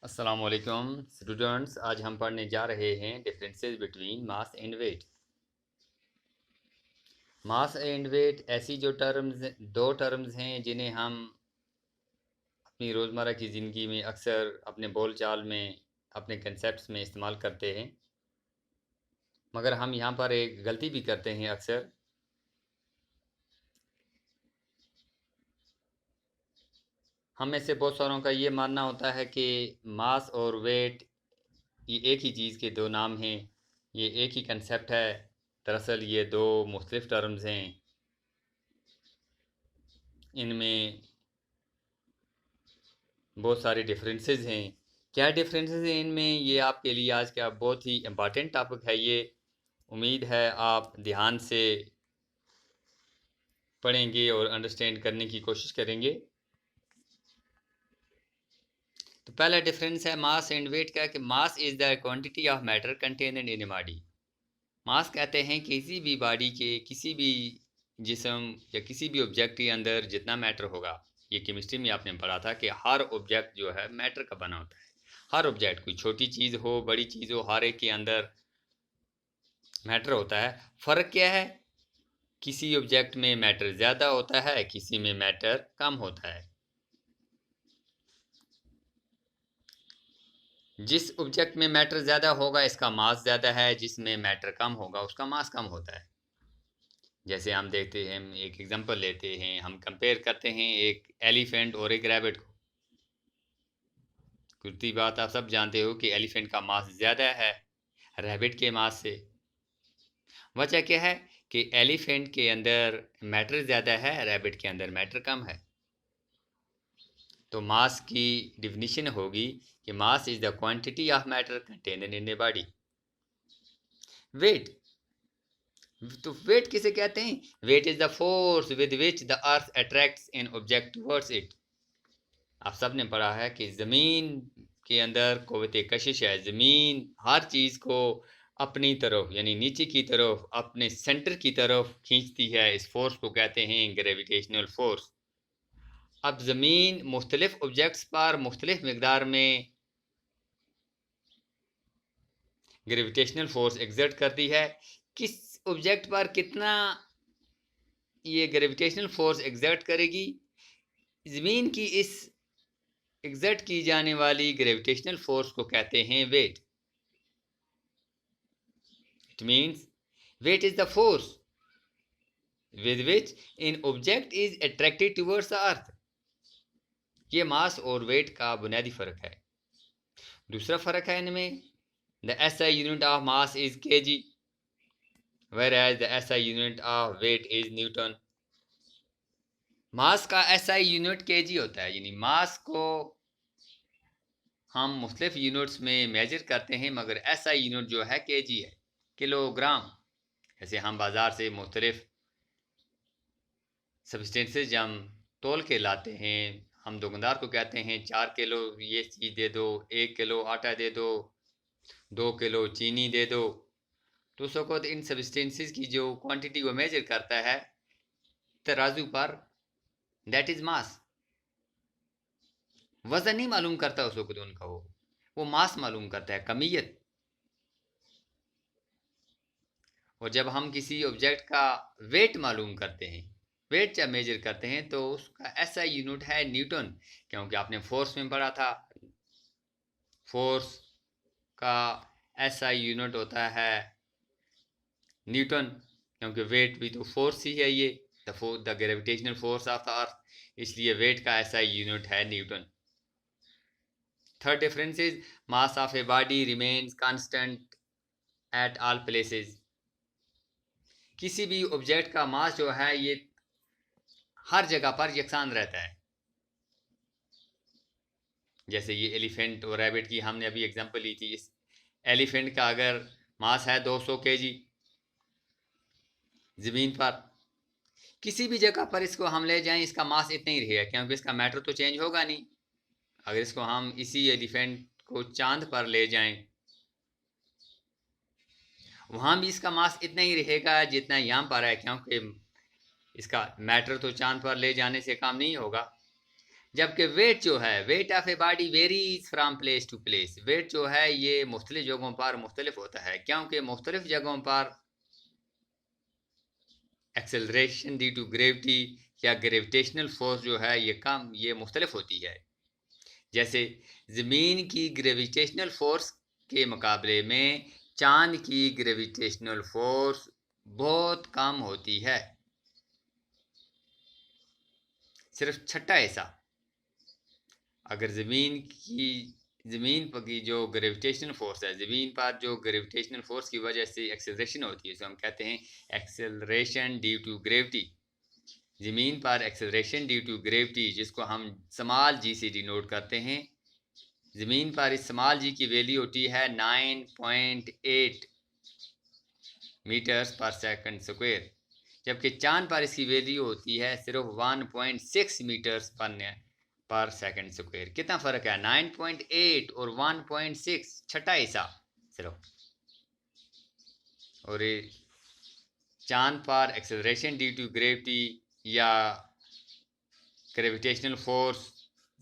अस्सलाम वालेकुम स्टूडेंट्स। आज हम पढ़ने जा रहे हैं differences between mass and weight. Mass and weight ऐसी दो टर्म्स हैं जिन्हें हम अपनी रोज़मर्रा की ज़िंदगी में अक्सर अपने बोलचाल में, अपने कंसेप्ट्स में इस्तेमाल करते हैं, मगर हम यहाँ पर एक गलती भी करते हैं अक्सर। हम में से बहुत सारों का ये मानना होता है कि मास और वेट ये एक ही चीज़ के दो नाम हैं, ये एक ही कंसेप्ट है। दरअसल ये दो मुख्तलिफ टर्म्स हैं, इनमें बहुत सारे डिफरेंसेस हैं। क्या डिफरेंसेस हैं इनमें, ये आपके लिए आज का बहुत ही इम्पॉर्टेंट टॉपिक है। ये उम्मीद है आप ध्यान से पढ़ेंगे और अंडरस्टैंड करने की कोशिश करेंगे। तो पहला डिफरेंस है मास एंड वेट का, कि mass is the quantity of matter contained in a body. Mass कहते हैं किसी भी बॉडी के, किसी भी जिस्म या किसी भी ऑब्जेक्ट के अंदर जितना मैटर होगा। ये केमिस्ट्री में आपने पढ़ा था कि हर ऑब्जेक्ट जो है मैटर का बना होता है। हर ऑब्जेक्ट, कोई छोटी चीज़ हो बड़ी चीज़ हो, हर एक के अंदर मैटर होता है। फ़र्क क्या है, किसी ऑब्जेक्ट में मैटर ज़्यादा होता है, किसी में मैटर कम होता है। जिस ऑब्जेक्ट में मैटर ज़्यादा होगा इसका मास ज़्यादा है, जिसमें मैटर कम होगा उसका मास कम होता है। जैसे हम देखते हैं, हम एक एग्जांपल लेते हैं, हम कंपेयर करते हैं एक एलिफेंट और एक रैबिट को। कुछ बात आप सब जानते हो कि एलिफेंट का मास ज़्यादा है रैबिट के मास से। वजह क्या है कि एलिफेंट के अंदर मैटर ज़्यादा है, रैबिट के अंदर मैटर कम है। तो मास की डिफिनीशन होगी कि mass is the quantity of matter contained in a body. Weight, तो वेट किसे कहते हैं? Weight is the force with which the earth attracts an object towards it. आप सब ने पढ़ा है कि ज़मीन के अंदर क़ुव्वत कशिश है। ज़मीन हर चीज़ को अपनी तरफ, यानी नीचे की तरफ, अपने सेंटर की तरफ खींचती है। इस फोर्स को कहते हैं ग्रेविटेशनल फोर्स। अब ज़मीन मुख्तलिफ ऑब्जेक्ट्स पर मुख्तलिफ मकदार में ग्रेविटेशनल फोर्स एग्जर्ट करती है। किस ऑब्जेक्ट पर कितना ये ग्रेविटेशनल फोर्स एग्जर्ट करेगी, ज़मीन की इस एग्जर्ट की जाने वाली ग्रेविटेशनल फोर्स को कहते हैं weight. It means weight is the force with which an object is attracted towards the earth। ये मास और वेट का बुनियादी फ़र्क है। दूसरा फ़र्क है इनमें, the SI unit of mass is kg whereas the SI unit of weight is newton. Mass का SI यूनिट kg होता है, यानी मास को हम मुख्तलिफ यूनिट्स में मेजर करते हैं, मगर SI यूनिट जो है kg है, किलोग्राम। जैसे हम बाज़ार से मुख्तलिफ सब्सटेंसेज हम तोल के लाते हैं, हम दुकानदार को कहते हैं 4 किलो ये चीज़ दे दो, 1 किलो आटा दे दो, 2 किलो चीनी दे दो। तो उस वक्त इन सब्सटेंसेज की जो क्वांटिटी वो मेजर करता है तराजू पर, दैट इज़ मास। वज़न नहीं मालूम करता उस वक्त उनका, वो मास मालूम करता है, कमियत। और जब हम किसी ऑब्जेक्ट का वेट मालूम करते हैं, वेट जब मेजर करते हैं, तो उसका SI यूनिट है न्यूटन। क्योंकि आपने फोर्स में पढ़ा था, फोर्स का SI यूनिट होता है न्यूटन, क्योंकि वेट भी तो फोर्स ही है। ये the gravitational force of the earth, इसलिए वेट का SI यूनिट है Newton. Third difference is mass of a body remains constant at all places. किसी भी ऑब्जेक्ट का मास जो है ये हर जगह पर यकसान रहता है। जैसे ये एलिफेंट और रैबिट की हमने अभी एग्जांपल ली थी। इस एलिफेंट का अगर मास है 200 kg ज़मीन पर, किसी भी जगह पर इसको हम ले जाएं, इसका मास इतना ही रहेगा, क्योंकि इसका मैटर तो चेंज होगा नहीं। अगर इसको हम इसी एलिफेंट को चांद पर ले जाएं, वहाँ भी इसका मास इतना ही रहेगा जितना यहाँ पर है, क्योंकि इसका मैटर तो चांद पर ले जाने से काम नहीं होगा। जबकि वेट जो है, weight of a body varies from place to place, weight जो है ये मुख्तलिफ जगहों पर मुख्तलिफ होता है, क्योंकि मुख्तलिफ जगहों पर एक्सेलरेशन ड्यू टू ग्रेविटी या ग्रेविटेशनल फोर्स जो है ये मुख्तलिफ होती है। जैसे ज़मीन की ग्रेविटेशनल फोर्स के मुकाबले में चांद की ग्रेविटेशनल फोर्स बहुत कम होती है, सिर्फ छठा हिस्सा। अगर ज़मीन पर की जो ग्रेविटेशनल फोर्स है, ज़मीन पर जो ग्रेविटेशनल फोर्स की वजह से एक्सेलरेशन होती है, तो हम कहते हैं एक्सेलरेशन ड्यू टू ग्रेविटी। ज़मीन पर एक्सेलरेशन ड्यू टू ग्रेविटी, जिसको हम स्मॉल जी से डिनोट करते हैं, ज़मीन पर इस स्मॉल जी की वैल्यू होती है 9.8 मीटर्स पर सेकंड स्क्वायर, जबकि चांद पर इसकी वैल्यू होती है सिर्फ 1.6 मीटर्स पर सेकंड स्क्वायर। कितना फ़र्क है, 9.8 और 1.6, छठा हिस्सा सिर्फ। और चांद पर एक्सेलरेशन ड्यू टू ग्रेविटी या ग्रेविटेशनल फोर्स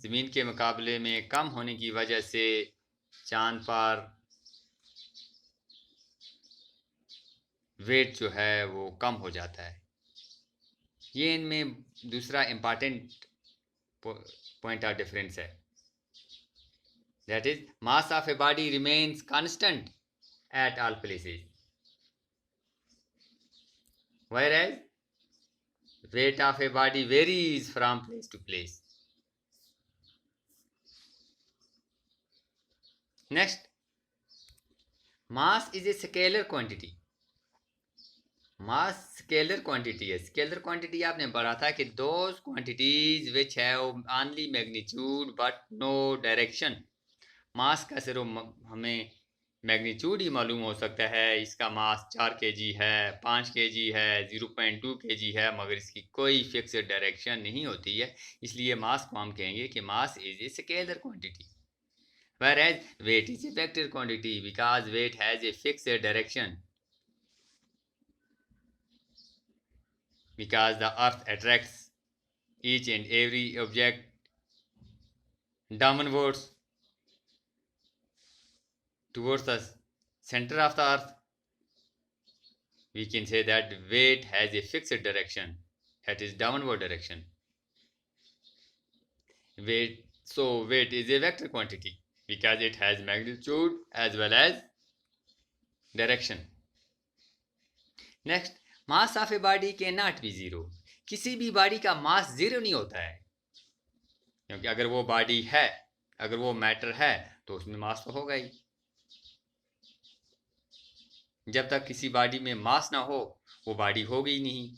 ज़मीन के मुकाबले में कम होने की वजह से चांद पर वेट जो है वो कम हो जाता है। ये इनमें दूसरा इम्पॉर्टेंट पॉइंट ऑफ डिफरेंस है, that is mass of a body remains constant at all places, whereas weight of a body varies from place to place. Next, mass is a scalar quantity. Mass scalar quantity है। Scalar quantity आपने पढ़ा था कि those quantities which have only magnitude but no direction. Mass का सिर्फ हमें magnitude ही मालूम हो सकता है, इसका मास 4 kg है, 5 kg है, 0.2 kg है, मगर इसकी कोई फिक्स्ड डायरेक्शन नहीं होती है। इसलिए मास को हम कहेंगे कि mass is a scalar quantity, whereas weight is a vector quantity because weight has a fixed direction, because the earth attracts each and every object downwards towards the center of the earth. We can say that weight has a fixed direction, that is downward direction. Weight is a vector quantity because it has magnitude as well as direction. Next, mass of a body can not be zero. किसी भी body का mass zero नहीं होता है, क्योंकि अगर वो body है, अगर वो मैटर है, तो उसमें मास तो होगा ही। जब तक किसी बॉडी में मास ना हो वो बॉडी होगी ही नहीं,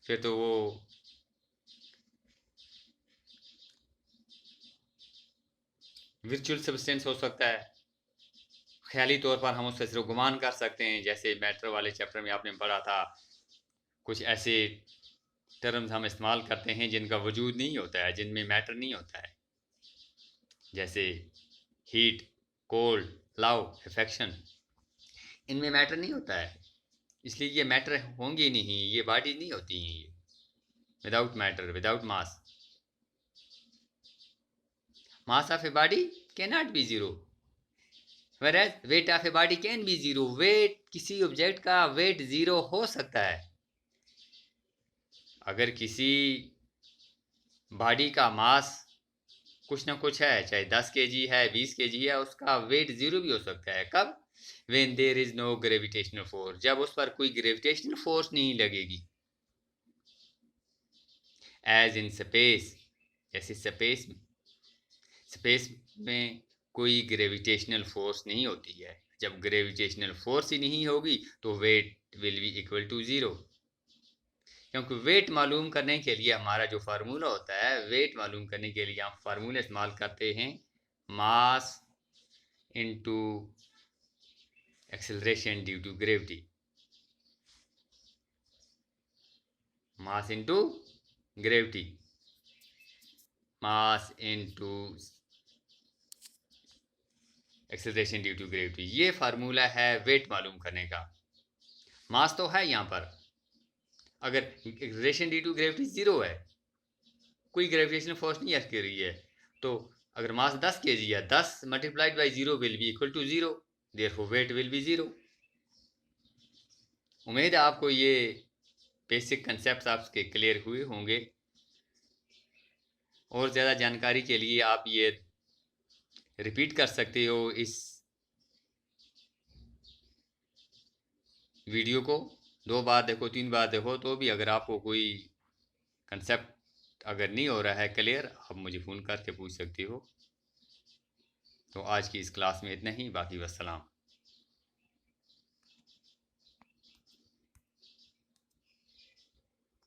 फिर तो वो वर्चुअल सब्सटेंस हो सकता है। ख्याली तौर पर हम उसका सिर्फ गुमान कर सकते हैं, जैसे मैटर वाले चैप्टर में आपने पढ़ा था, कुछ ऐसे टर्म्स हम इस्तेमाल करते हैं जिनका वजूद नहीं होता है, जिनमें मैटर नहीं होता है, जैसे हीट, कोल्ड, लव, अफेक्शन, इनमें मैटर नहीं होता है, इसलिए ये मैटर होंगे नहीं, ये बॉडी नहीं होती हैं ये without matter, without mass. Mass of a body can not be zero, whereas weight of a body can be zero. Weight, किसी ऑब्जेक्ट का वेट जीरो हो सकता है। अगर किसी बॉडी का मास कुछ ना कुछ है, चाहे 10 kg है, 20 kg है, उसका वेट जीरो भी हो सकता है। कब? When there is no gravitational force, जब उस पर कोई ग्रेविटेशनल फोर्स नहीं लगेगी। एज इन स्पेस, जैसे स्पेस में कोई ग्रेविटेशनल फोर्स नहीं होती है। जब ग्रेविटेशनल फोर्स ही नहीं होगी तो weight will be equal to zero, क्योंकि वेट मालूम करने के लिए हमारा जो फार्मूला होता है, वेट मालूम करने के लिए हम फार्मूला इस्तेमाल करते हैं mass into acceleration due to gravity. Mass into gravity, mass into acceleration due to gravity, ये फार्मूला है वेट मालूम करने का। मास तो है यहाँ पर, अगर acceleration due to gravity zero है, कोई ग्रेविटेशनल फोर्स नहीं एक्ट कर रही है। तो अगर मास 10 kg है, 10 multiplied by 0 will be equal to 0, therefore weight will be 0। उम्मीद है आपको ये बेसिक कंसेप्ट आपके क्लियर हुए होंगे। और ज़्यादा जानकारी के लिए आप ये रिपीट कर सकते हो इस वीडियो को, 2 बार देखो 3 बार देखो, तो भी अगर आपको कोई कंसेप्ट अगर नहीं हो रहा है क्लियर, आप मुझे फ़ोन करके पूछ सकते हो। तो आज की इस क्लास में इतना ही, बाकी वस्सलाम।